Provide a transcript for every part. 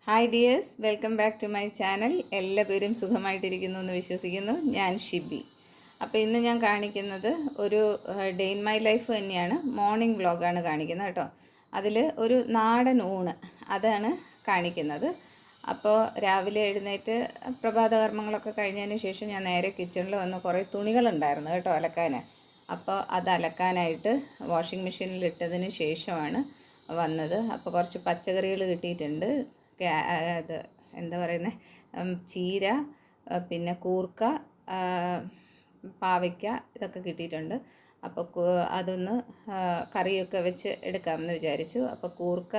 Hi dears, welcome back to my channel. എല്ലാവരും സുഖമായിട്ടിരിക്കുന്നു എന്ന് വിശ്വസിക്കുന്നു. ഞാൻ ഷിബി. അപ്പോൾ ഇന്ന് ഞാൻ കാണിക്കുന്നത് ഒരു ഡേ ഇൻ മൈ ലൈഫ് തന്നെയാണ്. മോർണിംഗ് വ്ളോഗാണ് കാണിക്കുന്നത് കേട്ടോ. അതിൽ ഒരു നാടൻ ഊണ് അതാണ് കാണിക്കുന്നത്. അപ്പോൾ രാവിലെ എഴുന്നേറ്റ് പ്രഭാതകർമ്മങ്ങളൊക്കെ കഴിഞ്ഞതിന് ശേഷം ഞാൻ നേരെ കിച്ചണിൽ വന്ന് കുറേ തുണികളുണ്ടായിരുന്നു കേട്ടോ അലക്കാൻ. അപ്പോൾ അത് അലക്കാനായിട്ട് വാഷിംഗ് മെഷീനിൽ ഇട്ടതിന് ശേഷമാണ് വന്നത്. അപ്പോൾ കുറച്ച് പച്ചക്കറികൾ കിട്ടിയിട്ടുണ്ട്. അത് എന്താ പറയുന്നത്, ചീര, പിന്നെ കൂർക്ക, പാവയ്ക്ക, ഇതൊക്കെ കിട്ടിയിട്ടുണ്ട്. അപ്പോൾ അതൊന്ന് കറിയൊക്കെ വെച്ച് എടുക്കാമെന്ന് വിചാരിച്ചു. അപ്പോൾ കൂർക്ക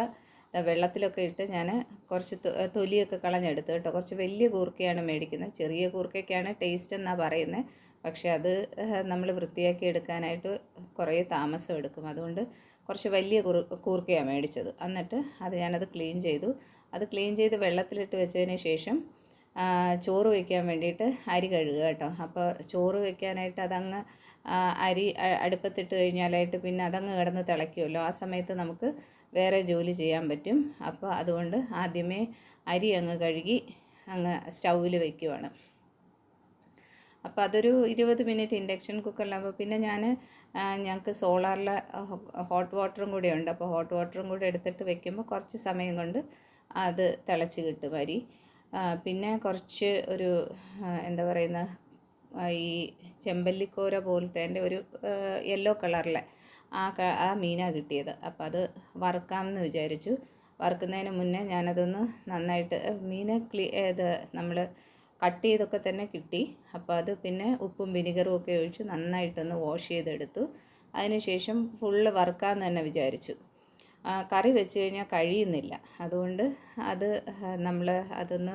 വെള്ളത്തിലൊക്കെ ഇട്ട് ഞാൻ കുറച്ച് തൊലിയൊക്കെ കളഞ്ഞെടുത്തു കേട്ടോ. കുറച്ച് വലിയ കൂർക്കയാണ് മേടിക്കുന്നത്. ചെറിയ കൂർക്കയ്ക്കാണ് ടേസ്റ്റ് എന്നാണ് പറയുന്നത്. പക്ഷേ അത് നമ്മൾ വൃത്തിയാക്കി എടുക്കാനായിട്ട് കുറേ താമസം എടുക്കും. അതുകൊണ്ട് കുറച്ച് വലിയ കൂർക്കയാണ് മേടിച്ചത്. എന്നിട്ട് ഞാനത് ക്ലീൻ ചെയ്തു. അത് ക്ലീൻ ചെയ്ത് വെള്ളത്തിലിട്ട് വെച്ചതിന് ശേഷം ചോറ് വയ്ക്കാൻ വേണ്ടിയിട്ട് അരി കഴുകുക കേട്ടോ. അപ്പോൾ ചോറ് വയ്ക്കാനായിട്ട് അതങ്ങ് അരി അടുപ്പത്തിട്ട് കഴിഞ്ഞാലായിട്ട് പിന്നെ അതങ്ങ് കിടന്ന് തിളയ്ക്കുമല്ലോ. ആ സമയത്ത് നമുക്ക് വേറെ ജോലി ചെയ്യാൻ പറ്റും. അപ്പോൾ അതുകൊണ്ട് ആദ്യമേ അരി അങ്ങ് കഴുകി അങ്ങ് സ്റ്റൗവിൽ വയ്ക്കുവാണ്. അപ്പോൾ അതൊരു 20 മിനിറ്റ് ഇൻഡക്ഷൻ കുക്കറിലാകുമ്പോൾ പിന്നെ ഞങ്ങൾക്ക് സോളാറിൽ ഹോട്ട് വാട്ടറും കൂടെ ഉണ്ട്. അപ്പോൾ ഹോട്ട് വാട്ടറും കൂടെ എടുത്തിട്ട് വെക്കുമ്പോൾ കുറച്ച് സമയം കൊണ്ട് അത് തിളച്ച് കിട്ടും അരി. പിന്നെ കുറച്ച് ഒരു എന്താ പറയുന്ന ഈ ചെമ്പല്ലിക്കോര പോലത്തെ ഒരു യെല്ലോ കളറിലെ ആ മീനാണ് കിട്ടിയത്. അപ്പോൾ അത് വറുക്കാമെന്ന് വിചാരിച്ചു. വറുക്കുന്നതിന് മുന്നേ ഞാനതൊന്ന് നന്നായിട്ട് നമ്മൾ കട്ട് ചെയ്തൊക്കെ തന്നെ കിട്ടി. അപ്പോൾ അത് പിന്നെ ഉപ്പും വിനിഗറും ഒക്കെ ഒഴിച്ച് നന്നായിട്ടൊന്ന് വാഷ് ചെയ്തെടുത്തു. അതിനുശേഷം ഫുള്ള് വറുക്കാമെന്ന് തന്നെ വിചാരിച്ചു. കറി വെച്ച് കഴിഞ്ഞാൽ കഴിയുന്നില്ല. അതുകൊണ്ട് നമ്മൾ അതൊന്ന്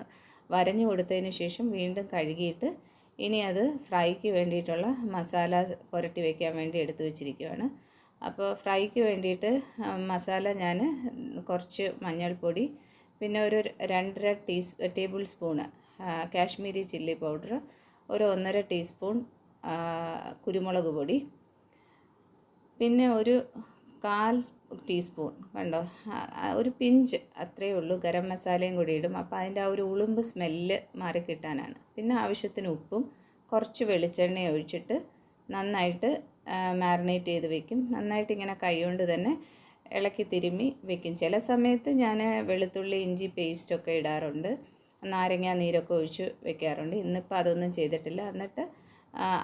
വരഞ്ഞു കൊടുത്തതിന് ശേഷം വീണ്ടും കഴുകിയിട്ട് ഇനി അത് ഫ്രൈക്ക് വേണ്ടിയിട്ടുള്ള മസാല പുരട്ടി വയ്ക്കാൻ വേണ്ടി എടുത്തു വെച്ചിരിക്കുകയാണ്. അപ്പോൾ ഫ്രൈക്ക് വേണ്ടിയിട്ട് മസാല ഞാൻ കുറച്ച് മഞ്ഞൾപ്പൊടി, പിന്നെ ഒരു 2.5 table spoon Kashmiri chilli powder, ഒരു 1.5 ടീസ്പൂൺ കുരുമുളക് പൊടി, പിന്നെ ഒരു 1/4 ടീസ്പൂൺ കണ്ടോ, ഒരു പിഞ്ച് അത്രയേ ഉള്ളൂ ഗരം മസാലയും കൂടി ഇടും. അപ്പോൾ അതിൻ്റെ ആ ഒരു ഉളുമ്പ് സ്മെല്ല് മാറിക്കിട്ടാനാണ്. പിന്നെ ആവശ്യത്തിന് ഉപ്പും കുറച്ച് വെളിച്ചെണ്ണ ഒഴിച്ചിട്ട് നന്നായിട്ട് മാരിനേറ്റ് ചെയ്ത് വെക്കും. നന്നായിട്ട് ഇങ്ങനെ കൈകൊണ്ട് തന്നെ ഇളക്കി തിരുമ്മി വെക്കും. ചില സമയത്ത് ഞാൻ വെളുത്തുള്ളി ഇഞ്ചി പേസ്റ്റൊക്കെ ഇടാറുണ്ട്, നാരങ്ങ നീരൊക്കെ ഒഴിച്ച് വെക്കാറുണ്ട്. ഇന്നിപ്പോൾ അതൊന്നും ചെയ്തിട്ടില്ല. എന്നിട്ട്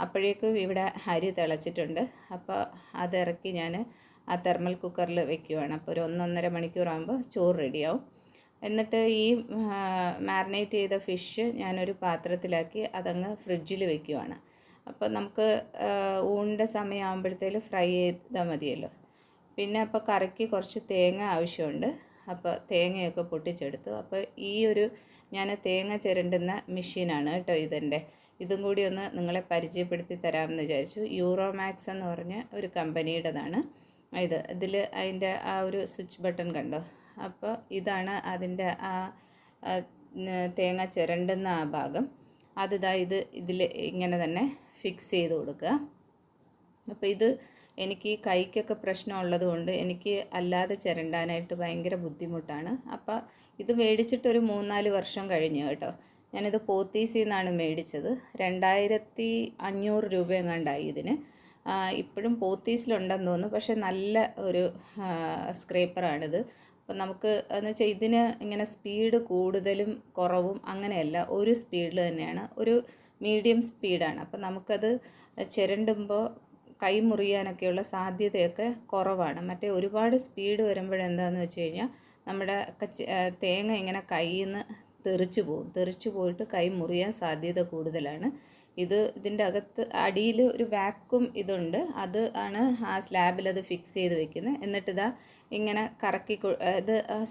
അപ്പോഴേക്കും ഇവിടെ അരി തിളച്ചിട്ടുണ്ട്. അപ്പോൾ അതിറക്കി ഞാൻ ആ തെർമൽ കുക്കറിൽ വെക്കുവാണ്. അപ്പോൾ ഒരു 1-1.5 മണിക്കൂറാകുമ്പോൾ ചോറ് റെഡിയാവും. എന്നിട്ട് ഈ മാരിനേറ്റ് ചെയ്ത ഫിഷ് ഞാനൊരു പാത്രത്തിലാക്കി അതങ്ങ് ഫ്രിഡ്ജിൽ വെക്കുവാണ്. അപ്പോൾ നമുക്ക് ഊണിൻ്റെ സമയമാകുമ്പോഴത്തേലും ഫ്രൈ ചെയ്താൽ മതിയല്ലോ. പിന്നെ അപ്പോൾ കറിക്ക് കുറച്ച് തേങ്ങ ആവശ്യമുണ്ട്. അപ്പോൾ തേങ്ങയൊക്കെ പൊട്ടിച്ചെടുത്തു. അപ്പോൾ ഞാൻ തേങ്ങ ചിരണ്ടുന്ന മെഷീനാണ് കേട്ടോ ഇതും കൂടി ഒന്ന് നിങ്ങളെ പരിചയപ്പെടുത്തി തരാമെന്ന് വിചാരിച്ചു. യൂറോമാക്സ് എന്ന് പറഞ്ഞ ഒരു കമ്പനിയുടേതാണ് അതിൻ്റെ ആ ഒരു സ്വിച്ച് ബട്ടൺ കണ്ടോ. അപ്പോൾ ഇതാണ് അതിൻ്റെ ആ തേങ്ങ ചിരണ്ടുന്ന ആ ഭാഗം. ഇതിൽ ഇങ്ങനെ തന്നെ ഫിക്സ് ചെയ്ത് കൊടുക്കുക. അപ്പോൾ എനിക്ക് കൈക്കൊക്കെ പ്രശ്നമുള്ളത് കൊണ്ട് എനിക്ക് അല്ലാതെ ചിരണ്ടാനായിട്ട് ഭയങ്കര ബുദ്ധിമുട്ടാണ്. അപ്പോൾ ഇത് മേടിച്ചിട്ടൊരു 3-4 വർഷം കഴിഞ്ഞു കേട്ടോ. ഞാനിത് പോത്തീസിൽ നിന്നാണ് മേടിച്ചത്. 2500 രൂപ എങ്ങാണ്ടായി ഇതിന്. ഇപ്പോഴും പോത്തീസിലുണ്ടെന്ന് തോന്നുന്നു. പക്ഷേ നല്ല ഒരു സ്ക്രേപ്പറാണിത്. അപ്പം നമുക്ക് എന്ന് വെച്ചാൽ ഇതിന് ഇങ്ങനെ സ്പീഡ് കൂടുതലും കുറവും അങ്ങനെയല്ല, ഒരു സ്പീഡിൽ തന്നെയാണ്, ഒരു മീഡിയം സ്പീഡാണ്. അപ്പം നമുക്കത് ചിരണ്ടുമ്പോൾ കൈ മുറിയാനൊക്കെയുള്ള സാധ്യതയൊക്കെ കുറവാണ്. മറ്റേ ഒരുപാട് സ്പീഡ് വരുമ്പോഴെന്താണെന്ന് വെച്ച് കഴിഞ്ഞാൽ നമ്മുടെ തേങ്ങ ഇങ്ങനെ കയ്യിൽ നിന്ന് തെറിച്ചു പോയിട്ട് കൈ മുറിയാൻ സാധ്യത കൂടുതലാണ്. ഇതിൻ്റെ അകത്ത് അടിയിൽ ഒരു വാക്വം ഇതുണ്ട്. ആണ് ആ സ്ലാബിൽ അത് ഫിക്സ് ചെയ്ത് വെക്കുന്നത്. എന്നിട്ട് ഇങ്ങനെ കറക്കി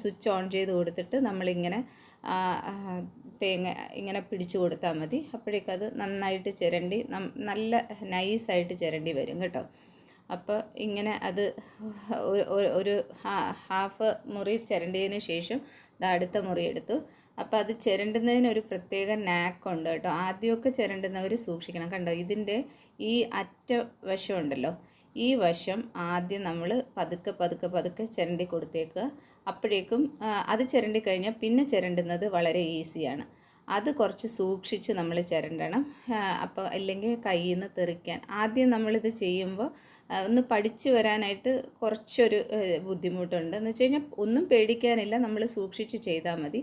സ്വിച്ച് ഓൺ ചെയ്ത് കൊടുത്തിട്ട് നമ്മളിങ്ങനെ തേങ്ങ ഇങ്ങനെ പിടിച്ചു കൊടുത്താൽ മതി. അപ്പോഴേക്കത് നന്നായിട്ട് ചിരണ്ടി നല്ല നൈസായിട്ട് ചിരണ്ടി വരും കേട്ടോ. അപ്പോൾ ഇങ്ങനെ അത് ഒരു ഹാഫ് മുറി ചിരണ്ടിയതിന് ശേഷം അടുത്ത മുറി എടുത്തു. അപ്പോൾ അത് ചിരണ്ടുന്നതിനൊരു പ്രത്യേക നാക്കുണ്ട് കേട്ടോ. ആദ്യമൊക്കെ ചിരണ്ടുന്നവർ സൂക്ഷിക്കണം. കണ്ടോ, ഇതിൻ്റെ ഈ അറ്റ വശം ഉണ്ടല്ലോ, ഈ വശം ആദ്യം നമ്മൾ പതുക്കെ ചിരണ്ടി കൊടുത്തേക്കുക. അപ്പോഴേക്കും അത് ചിരണ്ടി കഴിഞ്ഞാൽ പിന്നെ ചിരണ്ടുന്നത് വളരെ ഈസിയാണ്. അത് കുറച്ച് സൂക്ഷിച്ച് നമ്മൾ ചിരണ്ടണം. അപ്പോൾ അല്ലെങ്കിൽ കയ്യിൽ നിന്ന് തെറിക്കാൻ ആദ്യം നമ്മളിത് ചെയ്യുമ്പോൾ ഒന്ന് പഠിച്ചു വരാനായിട്ട് കുറച്ചൊരു ബുദ്ധിമുട്ടുണ്ട്. എന്ന് വെച്ച് കഴിഞ്ഞാൽ ഒന്നും പേടിക്കാനില്ല, നമ്മൾ സൂക്ഷിച്ച് ചെയ്താൽ മതി.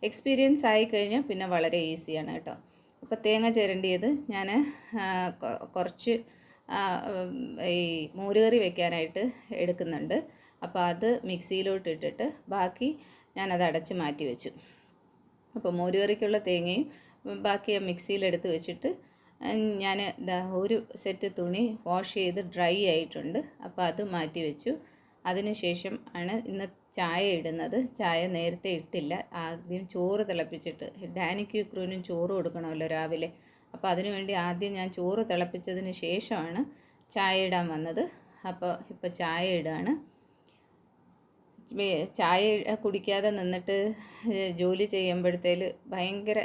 എക്സ്പീരിയൻസ് ആയി കഴിഞ്ഞാൽ പിന്നെ വളരെ ഈസിയാണ് കേട്ടോ. അപ്പോൾ തേങ്ങ ചിരണ്ടിയത് ഞാൻ കുറച്ച് ഈ മോരുകറി വെക്കാനായിട്ട് എടുക്കുന്നുണ്ട്. അപ്പോൾ അത് മിക്സിയിലോട്ട് ഇട്ടിട്ട് ബാക്കി ഞാനത് അടച്ച് മാറ്റി വെച്ചു. അപ്പോൾ മോരുകറിക്കുള്ള തേങ്ങയും ബാക്കി മിക്സിയിലെടുത്ത് വെച്ചിട്ട് ഞാൻ ഒരു സെറ്റ് തുണി വാഷ് ചെയ്ത് ഡ്രൈ ആയിട്ടുണ്ട്. അപ്പോൾ അത് മാറ്റി വെച്ചു. അതിനുശേഷം ആണ് ഇന്ന് ചായ ഇടുന്നത്. ചായ നേരത്തെ ഇട്ടില്ല. ആദ്യം ചോറ് തിളപ്പിച്ചിട്ട്, ഡാനിക്കും ഇക്രൂനും ചോറ് കൊടുക്കണമല്ലോ രാവിലെ. അപ്പോൾ അതിനുവേണ്ടി ആദ്യം ഞാൻ ചോറ് തിളപ്പിച്ചതിന് ശേഷമാണ് ചായ ഇടാൻ വന്നത്. അപ്പോൾ ഇപ്പോൾ ചായ ഇടാണ്. ചായ കുടിക്കാതെ നിന്നിട്ട് ജോലി ചെയ്യുമ്പോഴത്തേൽ ഭയങ്കര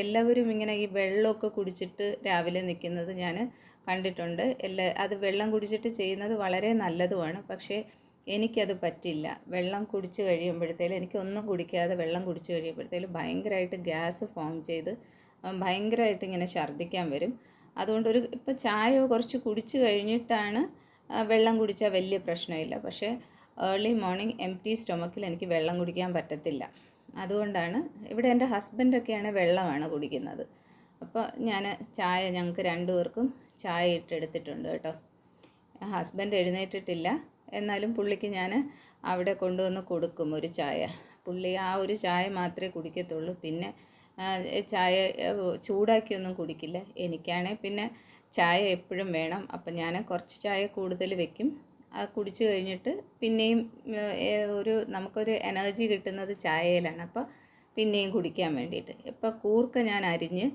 എല്ലാവരും ഇങ്ങനെ ഈ വെള്ളമൊക്കെ കുടിച്ചിട്ട് രാവിലെ നിൽക്കുന്നത് ഞാൻ കണ്ടിട്ടുണ്ട്. അത് വെള്ളം കുടിച്ചിട്ട് ചെയ്യുന്നത് വളരെ നല്ലതുമാണ്. പക്ഷേ എനിക്കത് പറ്റില്ല. വെള്ളം കുടിച്ച് കഴിയുമ്പോഴത്തേലും, എനിക്കൊന്നും കുടിക്കാതെ വെള്ളം കുടിച്ച് കഴിയുമ്പോഴത്തേലും ഭയങ്കരമായിട്ട് ഗ്യാസ് ഫോം ചെയ്ത് ഭയങ്കരമായിട്ട് ഇങ്ങനെ ഛർദ്ദിക്കാൻ വരും. അതുകൊണ്ട് ഇപ്പോൾ ചായ കുറച്ച് കുടിച്ച് കഴിഞ്ഞിട്ടാണ് വെള്ളം കുടിച്ചാൽ വലിയ പ്രശ്നമില്ല. പക്ഷേ ഏർലി മോർണിംഗ് എംപ്റ്റി സ്റ്റൊമക്കിൽ എനിക്ക് വെള്ളം കുടിക്കാൻ പറ്റത്തില്ല. അതുകൊണ്ടാണ് ഇവിടെ എൻ്റെ ഹസ്ബൻഡൊക്കെയാണ് വെള്ളമാണ് കുടിക്കുന്നത്. അപ്പോൾ ഞാൻ ചായ, ഞങ്ങൾക്ക് രണ്ടുപേർക്കും ചായ ഇട്ടെടുത്തിട്ടുണ്ട് കേട്ടോ. ഹസ്ബൻഡ് എഴുന്നേറ്റിട്ടില്ല, എന്നാലും പുള്ളിക്ക് ഞാൻ അവിടെ കൊണ്ടുവന്ന് കൊടുക്കും ഒരു ചായ. പുള്ളി ആ ഒരു ചായ മാത്രമേ കുടിക്കത്തുള്ളൂ. പിന്നെ ചായ ചൂടാക്കിയൊന്നും കുടിക്കില്ല. എനിക്കാണെങ്കിൽ പിന്നെ ചായ എപ്പോഴും വേണം. അപ്പം ഞാൻ കുറച്ച് ചായ കൂടുതൽ വെക്കും. അത് കുടിച്ച് കഴിഞ്ഞിട്ട് പിന്നെയും നമുക്കൊരു എനർജി കിട്ടുന്നത് ചായയിലാണ്. അപ്പോൾ പിന്നെയും കുടിക്കാൻ വേണ്ടിയിട്ട് ഇപ്പോൾ കൂർക്ക ഞാൻ അരിഞ്ഞ്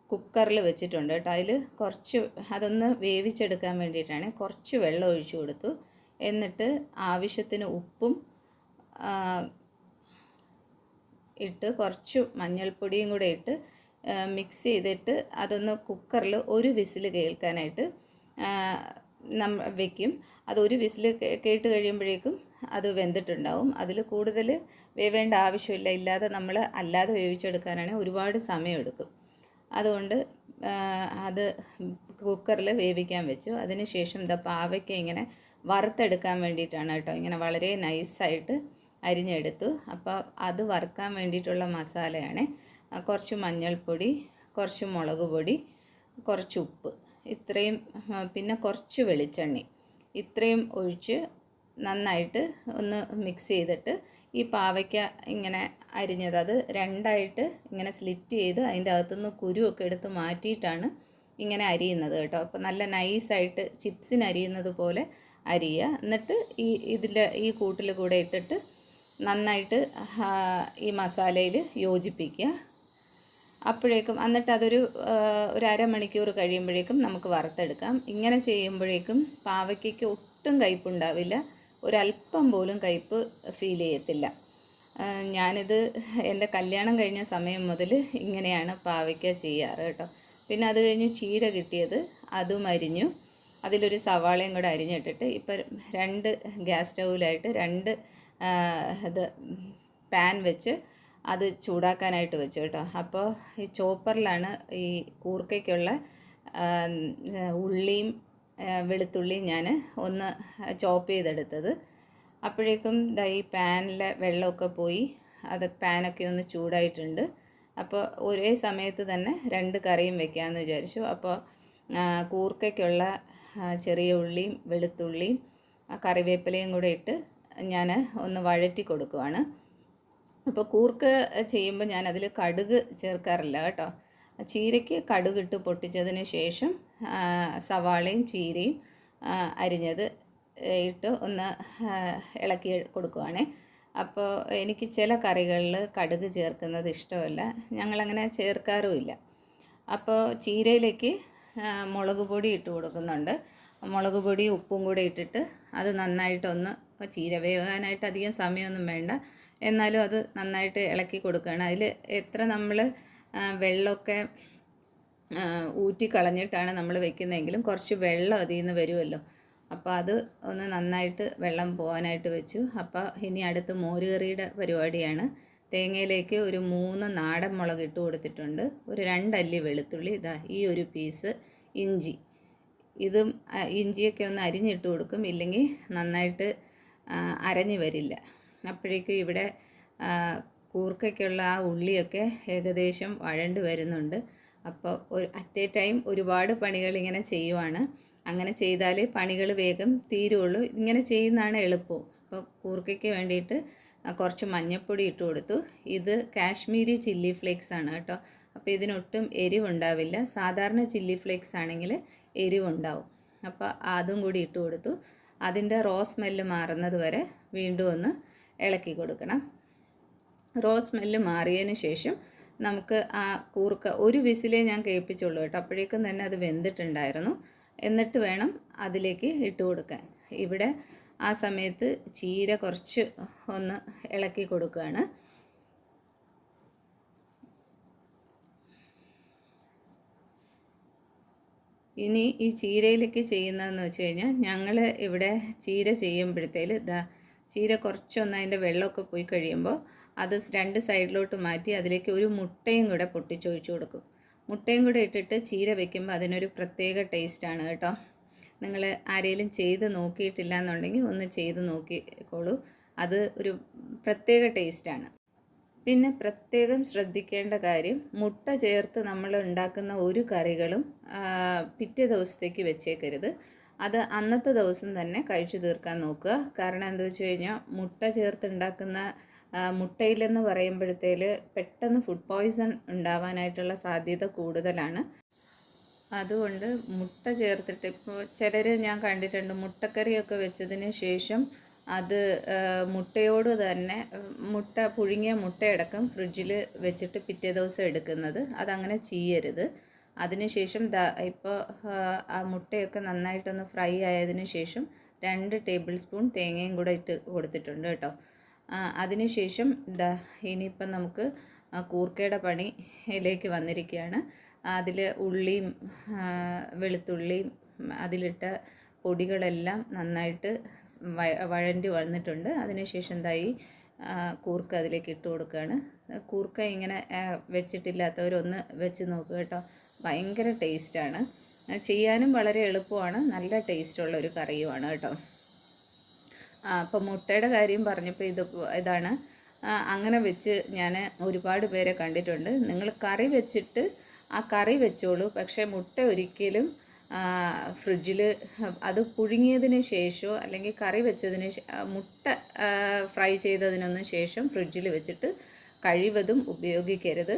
കുക്കറിൽ വെച്ചിട്ടുണ്ട് കേട്ടോ. അതിൽ കുറച്ച് അതൊന്ന് വേവിച്ചെടുക്കാൻ വേണ്ടിയിട്ടാണ് കുറച്ച് വെള്ളം ഒഴിച്ചു കൊടുത്തു. എന്നിട്ട് ആവശ്യത്തിന് ഉപ്പും ഇട്ട് കുറച്ച് മഞ്ഞൾപ്പൊടിയും കൂടെ ഇട്ട് മിക്സ് ചെയ്തിട്ട് അതൊന്ന് കുക്കറിൽ ഒരു വിസിൽ കേൾക്കാനായിട്ട് വെക്കും. അതൊരു വിസിൽ കേട്ട് കഴിയുമ്പോഴേക്കും അത് വെന്തിട്ടുണ്ടാവും. അതിൽ കൂടുതൽ വേവേണ്ട ആവശ്യമില്ല. ഇല്ലാതെ നമ്മൾ അല്ലാതെ വേവിച്ചെടുക്കാനാണെങ്കിൽ ഒരുപാട് സമയമെടുക്കും. അതുകൊണ്ട് അത് കുക്കറിൽ വേവിക്കാൻ വെച്ചു. അതിന് ശേഷം പാവയ്ക്ക ഇങ്ങനെ വറുത്തെടുക്കാൻ വേണ്ടിയിട്ടാണ് കേട്ടോ. ഇങ്ങനെ വളരെ നൈസായിട്ട് അരിഞ്ഞെടുത്തു. അപ്പോൾ അത് വറുക്കാൻ വേണ്ടിയിട്ടുള്ള മസാലയാണ് കുറച്ച് മഞ്ഞൾപ്പൊടി, കുറച്ച് മുളക് പൊടി, കുറച്ച് ഉപ്പ്, ഇത്രയും, പിന്നെ കുറച്ച് വെളിച്ചെണ്ണ, ഇത്രയും ഒഴിച്ച് നന്നായിട്ട് ഒന്ന് മിക്സ് ചെയ്തിട്ട് ഈ പാവയ്ക്ക ഇങ്ങനെ അരിഞ്ഞത് അത് രണ്ടായിട്ട് ഇങ്ങനെ സ്ലിറ്റ് ചെയ്ത് അതിൻ്റെ അകത്തുനിന്ന് കുരുവൊക്കെ എടുത്ത് മാറ്റിയിട്ടാണ് ഇങ്ങനെ അരിയുന്നത് കേട്ടോ. അപ്പോൾ നല്ല നൈസായിട്ട് ചിപ്സിന് അരിയുന്നത് പോലെ അരിയുക. എന്നിട്ട് ഈ കൂട്ടിൽ കൂടെ ഇട്ടിട്ട് നന്നായിട്ട് ഈ മസാലയിൽ യോജിപ്പിക്കുക. അപ്പോഴേക്കും എന്നിട്ട് അതൊരു അരമണിക്കൂർ കഴിയുമ്പോഴേക്കും നമുക്ക് വറുത്തെടുക്കാം. ഇങ്ങനെ ചെയ്യുമ്പോഴേക്കും പാവയ്ക്കയ്ക്ക് ഒട്ടും കയ്പുണ്ടാവില്ല, ഒരല്പം പോലും കയ്പ് ഫീൽ ചെയ്യത്തില്ല. ഞാനിത് എൻ്റെ കല്യാണം കഴിഞ്ഞ സമയം മുതൽ ഇങ്ങനെയാണ് പാവയ്ക്ക ചെയ്യാറ് കേട്ടോ. പിന്നെ അത് കഴിഞ്ഞ് ചീര കിട്ടിയത് അതും അരിഞ്ഞു. അതിലൊരു സവാളയും കൂടെ അരിഞ്ഞിട്ടിട്ട് ഇപ്പം 2 ഗ്യാസ് സ്റ്റൗവിലായിട്ട് 2 പാൻ വെച്ച് അത് ചൂടാക്കാനായിട്ട് വെച്ചു കേട്ടോ. അപ്പോൾ ഈ ചോപ്പറിലാണ് ഈ കൂർക്കയ്ക്കുള്ള ഉള്ളിയും വെളുത്തുള്ളിയും ഞാൻ ഒന്ന് ചോപ്പ് ചെയ്തെടുത്തത്. അപ്പോഴേക്കും ഈ പാനിലെ വെള്ളമൊക്കെ പോയി പാനൊക്കെ ഒന്ന് ചൂടായിട്ടുണ്ട്. അപ്പോൾ ഒരേ സമയത്ത് തന്നെ 2 കറിയും വെക്കാമെന്ന് വിചാരിച്ചു. അപ്പോൾ കൂർക്കയ്ക്കുള്ള ചെറിയ ഉള്ളിയും വെളുത്തുള്ളിയും കറിവേപ്പിലയും കൂടെ ഇട്ട് ഞാൻ ഒന്ന് വഴറ്റി കൊടുക്കുവാണ്. അപ്പോൾ കൂർക്ക ചെയ്യുമ്പോൾ ഞാനതിൽ കടുക് ചേർക്കാറില്ല കേട്ടോ. ചീരയ്ക്ക് കടുകിട്ട് പൊട്ടിച്ചതിന് ശേഷം സവാളയും ചീരയും അരിഞ്ഞത് ഇട്ട് ഒന്ന് ഇളക്കി കൊടുക്കുവാണേ. അപ്പോൾ എനിക്ക് ചില കറികളിൽ കടുക് ചേർക്കുന്നത് ഇഷ്ടമല്ല, ഞങ്ങളങ്ങനെ ചേർക്കാറുമില്ല. അപ്പോൾ ചീരയിലേക്ക് മുളക് പൊടി ഇട്ട് കൊടുക്കുന്നുണ്ട്. മുളക് പൊടി ഉപ്പും കൂടെ ഇട്ടിട്ട് അത് നന്നായിട്ടൊന്ന്, ചീര വേകാനായിട്ട് അധികം സമയമൊന്നും വേണ്ട, എന്നാലും അത് നന്നായിട്ട് ഇളക്കി കൊടുക്കുകയാണ്. അതിൽ എത്ര നമ്മൾ വെള്ളമൊക്കെ ഊറ്റി കളഞ്ഞിട്ടാണ് നമ്മൾ വെക്കുന്നതെങ്കിലും കുറച്ച് വെള്ളം അതിൽ നിന്ന് വരുമല്ലോ. അപ്പോൾ അത് ഒന്ന് നന്നായിട്ട് വെള്ളം പോകാനായിട്ട് വെച്ചു. അപ്പോൾ ഇനി അടുത്ത് മോരുകറിയുടെ പരിപാടിയാണ്. തേങ്ങയിലേക്ക് ഒരു 3 നാടൻ മുളക് ഇട്ട് കൊടുത്തിട്ടുണ്ട്. ഒരു 2 അല്ലി വെളുത്തുള്ളി, ഇതാ ഈ ഒരു പീസ് ഇഞ്ചി. ഇതും ഇഞ്ചിയൊക്കെ ഒന്ന് അരിഞ്ഞിട്ട് കൊടുക്കും, ഇല്ലെങ്കിൽ നന്നായിട്ട് അരഞ്ഞു വരില്ല. അപ്പോഴേക്കും ഇവിടെ കൂർക്കയ്ക്കുള്ള ആ ഉള്ളിയൊക്കെ ഏകദേശം വഴണ്ട് വരുന്നുണ്ട്. അപ്പോൾ അറ്റ് എ ടൈം ഒരുപാട് പണികൾ ഇങ്ങനെ ചെയ്യുവാണ്. അങ്ങനെ ചെയ്താലേ പണികൾ വേഗം തീരുള്ളൂ. ഇങ്ങനെ ചെയ്യുന്നതാണ് എളുപ്പം. അപ്പോൾ കൂർക്കയ്ക്ക് വേണ്ടിയിട്ട് കുറച്ച് മഞ്ഞൾപ്പൊടി ഇട്ട് കൊടുത്തു. ഇത് കാശ്മീരി ചില്ലി ഫ്ലേക്സ് ആണ് കേട്ടോ. അപ്പോൾ ഇതിനൊട്ടും എരിവുണ്ടാവില്ല. സാധാരണ ചില്ലി ഫ്ലേക്സ് ആണെങ്കിൽ എരിവുണ്ടാവും. അപ്പോൾ അതും കൂടി ഇട്ട് കൊടുത്തു. അതിൻ്റെ സ്മെല്ല് മാറുന്നത് വരെ വീണ്ടും ഒന്ന് ഇളക്കി കൊടുക്കണം. സ്മെല്ല് മാറിയതിന് ശേഷം നമുക്ക് ആ കൂർക്ക ഒരു വിസിലേ ഞാൻ കേൾപ്പിച്ചുള്ളൂ കേട്ടോ. അപ്പോഴേക്കും തന്നെ അത് വെന്തിട്ടുണ്ടായിരുന്നു. എന്നിട്ട് വേണം അതിലേക്ക് ഇട്ട് കൊടുക്കാൻ. ഇവിടെ ആ സമയത്ത് ചീര കുറച്ച് ഒന്ന് ഇളക്കി കൊടുക്കുകയാണ്. ഇനി ഈ ചീരയിലേക്ക് ചെയ്യുന്നതെന്ന് വെച്ച് കഴിഞ്ഞാൽ, ഞങ്ങൾ ഇവിടെ ചീര ചെയ്യുമ്പോഴത്തേൽ ചീര കുറച്ചൊന്ന് അതിൻ്റെ വെള്ളമൊക്കെ പോയി കഴിയുമ്പോൾ അത് 2 സൈഡിലോട്ട് മാറ്റി അതിലേക്ക് ഒരു മുട്ടയും കൂടെ പൊട്ടിച്ചൊഴിച്ച് കൊടുക്കും. മുട്ടയും കൂടെ ഇട്ടിട്ട് ചീര വെക്കുമ്പോൾ അതിനൊരു പ്രത്യേക ടേസ്റ്റാണ് കേട്ടോ. നിങ്ങൾ ആരെങ്കിലും ചെയ്ത് നോക്കിയിട്ടില്ല എന്നുണ്ടെങ്കിൽ ഒന്ന് ചെയ്ത് നോക്കിക്കോളൂ. അത് ഒരു പ്രത്യേക ടേസ്റ്റാണ്. പിന്നെ പ്രത്യേകം ശ്രദ്ധിക്കേണ്ട കാര്യം, മുട്ട ചേർത്ത് നമ്മൾ ഉണ്ടാക്കുന്ന ഒരു കറികളും പിറ്റേ ദിവസത്തേക്ക് വെച്ചേക്കരുത്. അത് അന്നത്തെ ദിവസം തന്നെ കഴിച്ചു തീർക്കാൻ നോക്കുക. കാരണം എന്താ വെച്ച് കഴിഞ്ഞാൽ, മുട്ട ചേർത്ത് ഉണ്ടാക്കുന്ന മുട്ടയിലെന്ന് പറയുമ്പോഴത്തേൽ പെട്ടെന്ന് ഫുഡ് പോയ്സൺ ഉണ്ടാവാനായിട്ടുള്ള സാധ്യത കൂടുതലാണ്. അതുകൊണ്ട് മുട്ട ചേർത്തിട്ട്, ഇപ്പോൾ ചിലർ ഞാൻ കണ്ടിട്ടുണ്ട് മുട്ടക്കറിയൊക്കെ വെച്ചതിന് ശേഷം അത് മുട്ടയോട് തന്നെ പുഴുങ്ങിയ മുട്ടയടക്കം ഫ്രിഡ്ജിൽ വെച്ചിട്ട് പിറ്റേ ദിവസം എടുക്കുന്നത്. അതങ്ങനെ ചെയ്യരുത്. അതിനുശേഷം ഇപ്പോൾ ആ മുട്ടയൊക്കെ നന്നായിട്ടൊന്ന് ഫ്രൈ ആയതിനു ശേഷം 2 ടേബിൾ സ്പൂൺ തേങ്ങയും കൂടെ ഇട്ട് കൊടുത്തിട്ടുണ്ട് കേട്ടോ. അതിനുശേഷം ഇനിയിപ്പം നമുക്ക് കൂർക്കയുടെ പണിയിലേക്ക് വന്നിരിക്കുകയാണ്. അതിൽ ഉള്ളിയും വെളുത്തുള്ളിയും അതിലിട്ട പൊടികളെല്ലാം നന്നായിട്ട് വഴണ്ടി വന്നിട്ടുണ്ട്. അതിനുശേഷം ഈ കൂർക്ക അതിലേക്ക് ഇട്ട് കൊടുക്കുകയാണ്. കൂർക്ക ഇങ്ങനെ വെച്ചിട്ടില്ലാത്തവരൊന്ന് വെച്ച് നോക്കുക കേട്ടോ. ഭയങ്കര ടേസ്റ്റാണ്. ചെയ്യാനും വളരെ എളുപ്പമാണ്. നല്ല ടേസ്റ്റുള്ള ഒരു കറിയുമാണ് കേട്ടോ. അപ്പോൾ മുട്ടയുടെ കാര്യം പറഞ്ഞപ്പോൾ ഇതാണ്. അങ്ങനെ വെച്ച് ഞാൻ ഒരുപാട് പേരെ കണ്ടിട്ടുണ്ട്. നിങ്ങൾ കറി വെച്ചിട്ട് ആ കറി വെച്ചോളൂ, പക്ഷേ മുട്ട ഒരിക്കലും ഫ്രിഡ്ജിൽ അത് പുഴുങ്ങിയതിന് ശേഷമോ അല്ലെങ്കിൽ കറി വെച്ചതിന് മുട്ട ഫ്രൈ ചെയ്തതിനൊന്നും ശേഷം ഫ്രിഡ്ജിൽ വെച്ചിട്ട് കഴിവതും ഉപയോഗിക്കരുത്.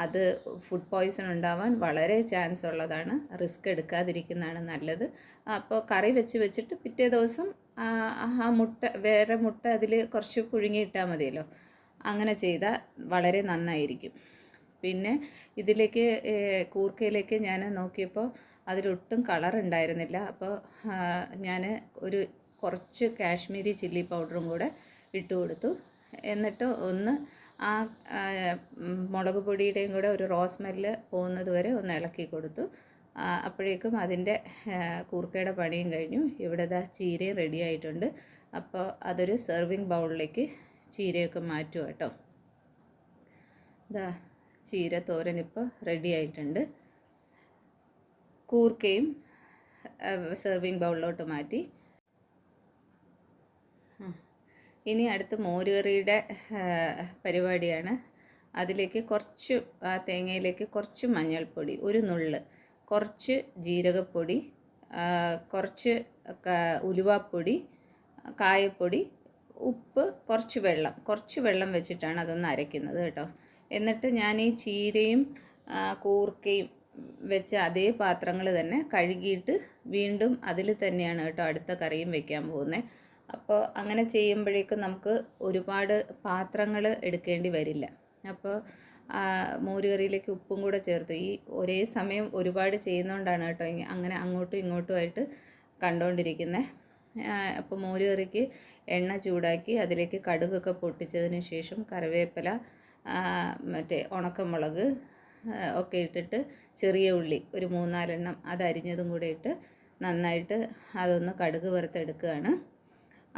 അത് ഫുഡ് പോയ്സൺ ഉണ്ടാവാൻ വളരെ ചാൻസ് ഉള്ളതാണ്. റിസ്ക് എടുക്കാതിരിക്കുന്നതാണ് നല്ലത്. അപ്പോൾ കറി വെച്ചിട്ട് പിറ്റേ ദിവസം ആ വേറെ മുട്ട അതിൽ കുറച്ച് പുഴുങ്ങിയിട്ടാൽ മതിയല്ലോ. അങ്ങനെ ചെയ്താൽ വളരെ നന്നായിരിക്കും. പിന്നെ ഇതിലേക്ക് കൂർക്കയിലേക്ക് ഞാൻ നോക്കിയപ്പോൾ അതിലൊട്ടും കളർ ഉണ്ടായിരുന്നില്ല. അപ്പോൾ ഞാൻ കുറച്ച് കാശ്മീരി ചില്ലി പൗഡറും കൂടെ ഇട്ട് കൊടുത്തു. എന്നിട്ട് ഒന്ന് ആ മുളക് പൊടിയുടെയും കൂടെ ഒരു സ്മെല്ല് പോകുന്നത് വരെ ഒന്ന് ഇളക്കി കൊടുത്തു. അപ്പോഴേക്കും അതിൻ്റെ കൂർക്കയുടെ പണിയും കഴിഞ്ഞു. ഇവിടെ ചീരയും റെഡി ആയിട്ടുണ്ട്. അപ്പോൾ അതൊരു സെർവിങ് ബൗളിലേക്ക് ചീരയൊക്കെ മാറ്റുക കേട്ടോ. ചീര തോരൻ ഇപ്പോൾ റെഡി ആയിട്ടുണ്ട്. കൂർക്കയും സെർവിങ് ബൗളിലോട്ട് മാറ്റി. ഇനി അടുത്ത് മോരുകറിയുടെ പരിപാടിയാണ്. അതിലേക്ക് കുറച്ച് തേങ്ങയിലേക്ക് കുറച്ച് മഞ്ഞൾപ്പൊടി, ഒരു നുള്ള്, കുറച്ച് ജീരകപ്പൊടി, കുറച്ച് ഉലുവാപ്പൊടി, കായപ്പൊടി, ഉപ്പ്, കുറച്ച് വെള്ളം വെച്ചിട്ടാണ് അതൊന്ന് അരയ്ക്കുന്നത് കേട്ടോ. എന്നിട്ട് ഞാൻ ഈ ചീരയും കൂർക്കയും വെച്ച അതേ പാത്രങ്ങൾ തന്നെ കഴുകിയിട്ട് വീണ്ടും അതിൽ തന്നെയാണ് കേട്ടോ അടുത്ത കറിയും വെക്കാൻ പോകുന്നത്. അപ്പോൾ അങ്ങനെ ചെയ്യുമ്പോഴേക്കും നമുക്ക് ഒരുപാട് പാത്രങ്ങൾ എടുക്കേണ്ടി വരില്ല. അപ്പോൾ മോരുകറിയിലേക്ക് ഉപ്പും കൂടെ ചേർത്തു. ഈ ഒരേ സമയം ഒരുപാട് ചെയ്യുന്നതുകൊണ്ടാണ് കേട്ടോ അങ്ങനെ അങ്ങോട്ടും ഇങ്ങോട്ടുമായിട്ട് കണ്ടുകൊണ്ടിരിക്കുന്നത്. അപ്പോൾ മോരുകറിക്ക് എണ്ണ ചൂടാക്കി അതിലേക്ക് കടുകൊക്കെ പൊട്ടിച്ചതിന് ശേഷം കറിവേപ്പില, മറ്റേ ഉണക്കമുളക് ഒക്കെ ഇട്ടിട്ട് ചെറിയ ഉള്ളി ഒരു 3-4 എണ്ണം അതരിഞ്ഞതും കൂടെ ഇട്ട് നന്നായിട്ട് അതൊന്ന് കടുക് വറുത്തെടുക്കുകയാണ്.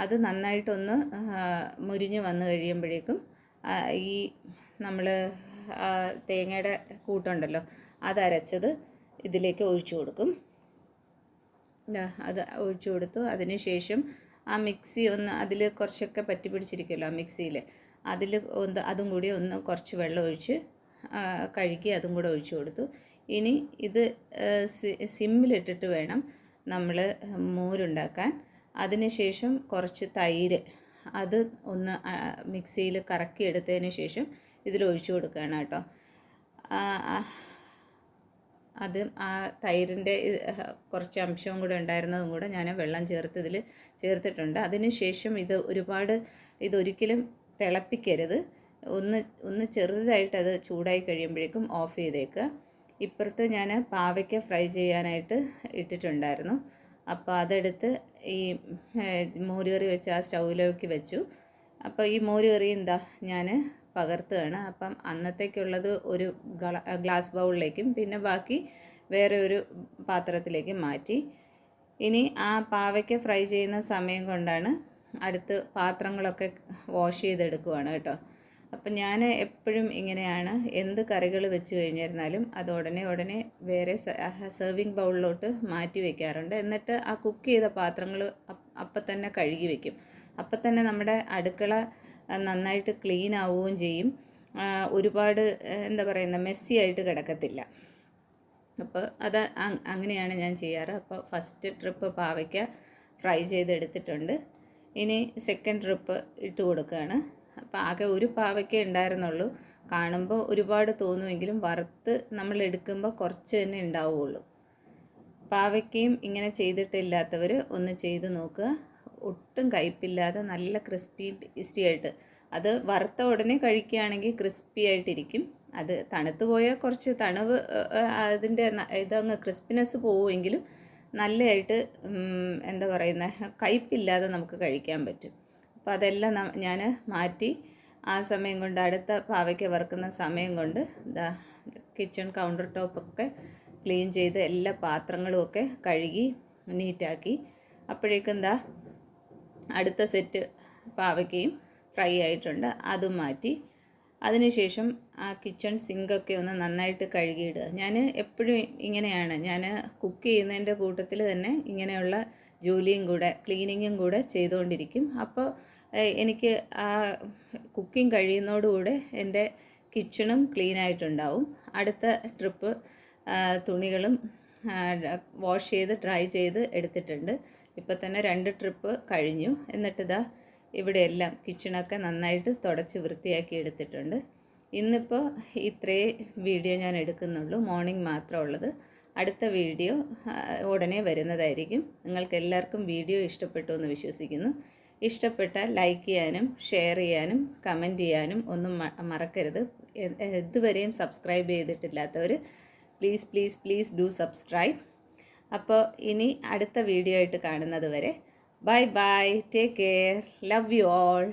അത് നന്നായിട്ടൊന്ന് മുരിഞ്ഞ് വന്നു കഴിയുമ്പോഴേക്കും ഈ നമ്മൾ തേങ്ങയുടെ കൂട്ടുണ്ടല്ലോ അതരച്ചത് ഇതിലേക്ക് ഒഴിച്ചു കൊടുക്കും. അത് ഒഴിച്ചു കൊടുത്തു. അതിന് ശേഷം ആ മിക്സി ഒന്ന് അതിൽ കുറച്ചൊക്കെ പറ്റി പിടിച്ചിരിക്കുമല്ലോ ആ മിക്സിയിൽ, അതിൽ അതും കൂടി ഒന്ന് കുറച്ച് വെള്ളം ഒഴിച്ച് കഴുകി അതും കൂടെ ഒഴിച്ചു കൊടുത്തു. ഇനി ഇത് സിമ്മിലിട്ടിട്ട് വേണം നമ്മൾ മോരുണ്ടാക്കാൻ. അതിനുശേഷം കുറച്ച് തൈര് അത് ഒന്ന് മിക്സിയിൽ കറക്കി എടുത്തതിന് ശേഷം ഇതിലൊഴിച്ചു കൊടുക്കുകയാണ് കേട്ടോ. അത് ആ തൈരിൻ്റെ കുറച്ച് അംശവും കൂടെ ഉണ്ടായിരുന്നതും കൂടെ ഞാൻ വെള്ളം ചേർത്ത് ഇതിൽ ചേർത്തിട്ടുണ്ട്. അതിന് ശേഷം ഇതൊരിക്കലും തിളപ്പിക്കരുത്. ഒന്ന് ചെറുതായിട്ട് അത് ചൂടായി കഴിയുമ്പോഴേക്കും ഓഫ് ചെയ്തേക്കുക. ഇപ്പുറത്ത് ഞാൻ പാവയ്ക്ക ഫ്രൈ ചെയ്യാനായിട്ട് ഇട്ടിട്ടുണ്ടായിരുന്നു. അപ്പോൾ അതെടുത്ത് ഈ മോരുകറി വെച്ച് ആ സ്റ്റൗവിലേക്ക് വെച്ചു. അപ്പോൾ ഈ മോരുകറി ഞാൻ പകർത്തുകയാണ്. അപ്പം അന്നത്തേക്കുള്ളത് ഒരു ഗ്ലാസ് ബൗളിലേക്കും പിന്നെ ബാക്കി വേറെ ഒരു പാത്രത്തിലേക്കും മാറ്റി. ഇനി ആ പാവയ്ക്ക ഫ്രൈ ചെയ്യുന്ന സമയം കൊണ്ടാണ് അടുത്ത് പാത്രങ്ങളൊക്കെ വാഷ് ചെയ്തെടുക്കുവാണ് കേട്ടോ. അപ്പം ഞാൻ എപ്പോഴും ഇങ്ങനെയാണ്, എന്ത് കറികൾ വെച്ച് കഴിഞ്ഞിരുന്നാലും അത് ഉടനെ വേറെ സെർവിങ് ബൗളിലോട്ട് മാറ്റി വയ്ക്കാറുണ്ട്. എന്നിട്ട് ആ കുക്ക് ചെയ്ത പാത്രങ്ങൾ അപ്പം തന്നെ കഴുകി വയ്ക്കും. അപ്പം തന്നെ നമ്മുടെ അടുക്കള നന്നായിട്ട് ക്ലീൻ ആവുകയും ചെയ്യും. ഒരുപാട് മെസ്സി ആയിട്ട് കിടക്കത്തില്ല. അപ്പോൾ അത് അങ്ങനെയാണ് ഞാൻ ചെയ്യാറ്. അപ്പോൾ ഫസ്റ്റ് ട്രിപ്പ് പാവയ്ക്ക ഫ്രൈ ചെയ്തെടുത്തിട്ടുണ്ട്. ഇനി സെക്കൻഡ് ട്രിപ്പ് ഇട്ട് കൊടുക്കുകയാണ്. അപ്പോൾ ആകെ ഒരു പാവയ്ക്ക ഉണ്ടായിരുന്നുള്ളൂ. കാണുമ്പോൾ ഒരുപാട് തോന്നുമെങ്കിലും വറുത്ത് നമ്മൾ എടുക്കുമ്പോൾ കുറച്ച് തന്നെ ഉണ്ടാവുകയുള്ളൂ. പാവയ്ക്കയും ഇങ്ങനെ ചെയ്തിട്ടില്ലാത്തവർ ഒന്ന് ചെയ്ത് നോക്കുക. ഒട്ടും കയ്പില്ലാതെ നല്ല ക്രിസ്പി ടേസ്റ്റി ആയിട്ട്, അത് വറുത്ത ഉടനെ കഴിക്കുകയാണെങ്കിൽ ക്രിസ്പി ആയിട്ടിരിക്കും. അത് തണുത്ത് പോയാൽ കുറച്ച് തണുവ് അതിൻ്റെ ഇതങ്ങ് ക്രിസ്പിനെസ് പോവുമെങ്കിലും നല്ലതായിട്ട് കയ്പില്ലാതെ നമുക്ക് കഴിക്കാൻ പറ്റും. അപ്പോൾ അതെല്ലാം ഞാൻ മാറ്റി ആ സമയം കൊണ്ട് അടുത്ത പാവയ്ക്ക വറുക്കുന്ന സമയം കൊണ്ട് കിച്ചൺ കൗണ്ടർ ടോപ്പൊക്കെ ക്ലീൻ ചെയ്ത് എല്ലാ പാത്രങ്ങളും ഒക്കെ കഴുകി നീറ്റാക്കി. അപ്പോഴേക്കും അടുത്ത സെറ്റ് പാവയ്ക്കയും ഫ്രൈ ആയിട്ടുണ്ട്, അതും മാറ്റി. അതിനുശേഷം ആ കിച്ചൺ സിങ്കൊക്കെ ഒന്ന് നന്നായിട്ട് കഴുകിയിടുക. ഞാൻ എപ്പോഴും ഇങ്ങനെയാണ്, ഞാൻ കുക്ക് ചെയ്യുന്നതിൻ്റെ കൂട്ടത്തിൽ തന്നെ ഇങ്ങനെയുള്ള ജോലിയും കൂടെ ക്ലീനിങ്ങും കൂടെ ചെയ്തുകൊണ്ടിരിക്കും. അപ്പോൾ എനിക്ക് ആ കുക്കിംഗ് കഴിയുന്നതോടുകൂടെ എൻ്റെ കിച്ചണും ക്ലീനായിട്ടുണ്ടാവും. അടുത്ത ട്രിപ്പ് തുണികളും വാഷ് ചെയ്ത് ഡ്രൈ ചെയ്ത് എടുത്തിട്ടുണ്ട്. ഇപ്പോൾ തന്നെ 2 ട്രിപ്പ് കഴിഞ്ഞു. എന്നിട്ട് ഇവിടെയെല്ലാം കിച്ചണൊക്കെ നന്നായിട്ട് തുടച്ച് വൃത്തിയാക്കി എടുത്തിട്ടുണ്ട്. ഇന്നിപ്പോൾ ഇത്രേ വീഡിയോ ഞാൻ എടുക്കുന്നുള്ളൂ, മോർണിംഗ് മാത്രമുള്ളത്. അടുത്ത വീഡിയോ ഉടനെ വരുന്നതായിരിക്കും. നിങ്ങൾക്ക് എല്ലാവർക്കും വീഡിയോ ഇഷ്ടപ്പെട്ടു എന്ന് വിശ്വസിക്കുന്നു. ഇഷ്ടപ്പെട്ടാൽ ലൈക്ക് ചെയ്യാനും ഷെയർ ചെയ്യാനും കമൻറ്റ് ചെയ്യാനും ഒന്നും മറക്കരുത്. ഇതുവരെയും സബ്സ്ക്രൈബ് ചെയ്തിട്ടില്ലാത്തവർ പ്ലീസ് ഡു സബ്സ്ക്രൈബ്. അപ്പോൾ ഇനി അടുത്ത വീഡിയോ ആയിട്ട് കാണുന്നത് വരെ bye, take care, love you all.